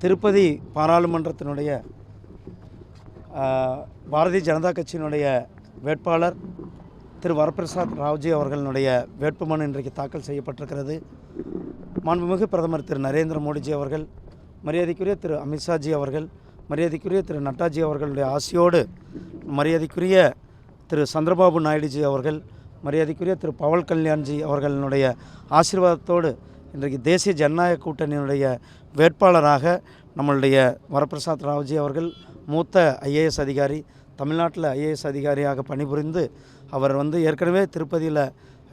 திருப்பதி பாராளுமன்றத்தினுடைய பாரதிய ஜனதா கட்சியினுடைய வேட்பாளர் திரு வரப்பிரசாத் ராவ்ஜி அவர்களுடைய வேட்புமனு இன்றைக்கு தாக்கல் செய்யப்பட்டிருக்கிறது. மாண்புமிகு பிரதமர் திரு நரேந்திர மோடிஜி அவர்கள், மரியாதைக்குரிய திரு அமித்ஷாஜி அவர்கள், மரியாதைக்குரிய திரு நட்டாஜி அவர்களுடைய ஆசியோடு, மரியாதைக்குரிய திரு சந்திரபாபு நாயுடுஜி அவர்கள், மரியாதைக்குரிய திரு பவல் கல்யாண்ஜி அவர்களுடைய ஆசீர்வாதத்தோடு இன்றைக்கு தேசிய ஜனநாயக கூட்டணியினுடைய வேட்பாளராக நம்மளுடைய வரப்பிரசாத் ராவ்ஜி அவர்கள் மூத்த ஐஏஎஸ் அதிகாரி, தமிழ்நாட்டில் ஐஏஎஸ் அதிகாரியாக பணிபுரிந்து அவர் ஏற்கனவே திருப்பதியில்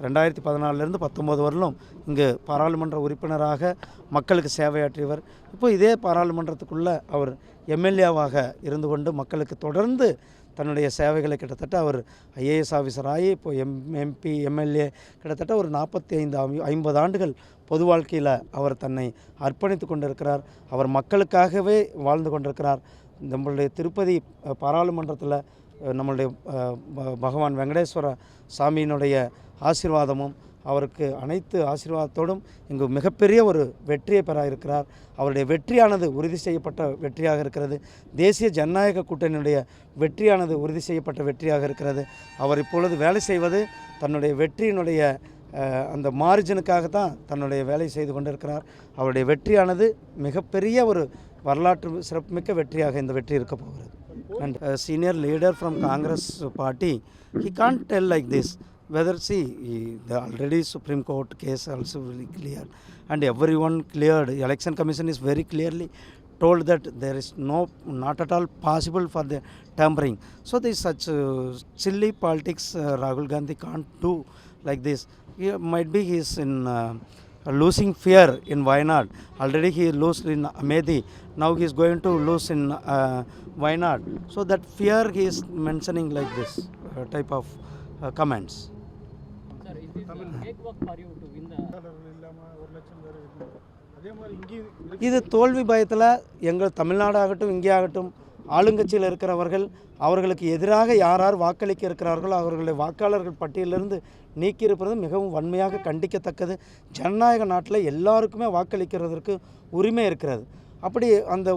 2014 19 வரலும் இங்கு பாராளுமன்ற உறுப்பினராக மக்களுக்கு சேவையாற்றியவர். இப்போ இதே பாராளுமன்றத்துக்குள்ளே அவர் எம்எல்ஏவாக இருந்து கொண்டு மக்களுக்கு தொடர்ந்து தன்னுடைய சேவைகளை கிட்டத்தட்ட அவர் ஐஏஎஸ் ஆஃபீஸராகி இப்போ எம்பி எம்எல்ஏ கிட்டத்தட்ட ஒரு 45-50 ஆண்டுகள் பொது வாழ்க்கையில் அவர் தன்னை அர்ப்பணித்து கொண்டிருக்கிறார். அவர் மக்களுக்காகவே வாழ்ந்து கொண்டிருக்கிறார். நம்மளுடைய திருப்பதி பாராளுமன்றத்தில் நம்மளுடைய பகவான் வெங்கடேஸ்வர சாமியினுடைய ஆசீர்வாதமும் அவருக்கு அனைத்து ஆசீர்வாதத்தோடும் இங்கு மிகப்பெரிய ஒரு வெற்றியை பெற இருக்கிறார். அவருடைய வெற்றியானது உறுதி செய்யப்பட்ட வெற்றியாக இருக்கிறது. தேசிய ஜனநாயக கூட்டணியுடைய வெற்றியானது உறுதி செய்யப்பட்ட வெற்றியாக இருக்கிறது. அவர் இப்பொழுது வேலை செய்வது தன்னுடைய வெற்றியினுடைய அந்த மார்ஜினுக்காக தான் தன்னுடைய வேலை செய்து கொண்டிருக்கிறார். அவருடைய வெற்றியானது மிகப்பெரிய ஒரு வரலாற்று சிறப்புமிக்க வெற்றியாக இந்த வெற்றி இருக்க போகிறது. And a senior leader from Congress party, he can't tell like this. Whether the already Supreme Court case also very clear, and everyone cleared. Election Commission is very clearly told that there is not at all possible for the tampering. So there is such silly politics. Rahul Gandhi can't do like this. Might be he is in losing fear in Wayanad. Already he lost in Amedi. Now he is going to lose in Wayanad. So that fear he is mentioning like this type of comments. Sir, is this a cakewalk for you to win the? இது தோல்வி பயத்தில் எங்கள் தமிழ்நாடாகட்டும் இங்கே ஆகட்டும் ஆளுங்கட்சியில் இருக்கிறவர்கள் அவர்களுக்கு எதிராக யார் வாக்களிக்க இருக்கிறார்களோ அவர்களை வாக்காளர்கள் பட்டியலிருந்து நீக்கியிருப்பது மிகவும் வன்மையாக கண்டிக்கத்தக்கது. ஜனநாயக நாட்டில் எல்லாருக்குமே வாக்களிக்கிறதற்கு உரிமை இருக்கிறது. அப்படி அந்த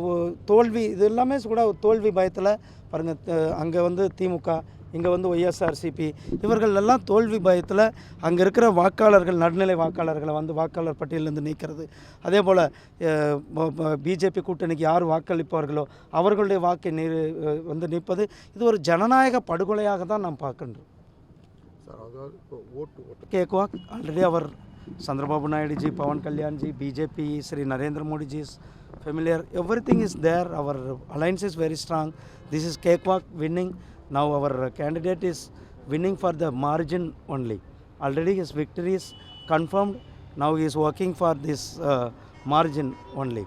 தோல்வி இது எல்லாமே கூட தோல்வி பயத்தில் பாருங்கள், அங்கே திமுக, இங்கே ஒய்எஸ்ஆர்சிபி, இவர்கள் எல்லாம் தோல்வி பயத்தில் அங்கே இருக்கிற வாக்காளர்கள் நடுநிலை வாக்காளர்களை வாக்காளர் பட்டியலிருந்து நீக்கிறது. அதே போல் பிஜேபி கூட்டணிக்கு யார் வாக்களிப்பார்களோ அவர்களுடைய வாக்கை நீப்பது இது ஒரு ஜனநாயக படுகொலையாக தான் நாம் பார்க்கின்றோம். கேக்வாக் already our Chandrababu Naidu ji, Pawan Kalyan ji, BJP, Sri Narendra Modi ji is familiar. Everything is there. Our alliance is very strong. This is cakewalk winning. Now our candidate is winning for the margin only. Already his victory is confirmed. Now he is working for this margin only.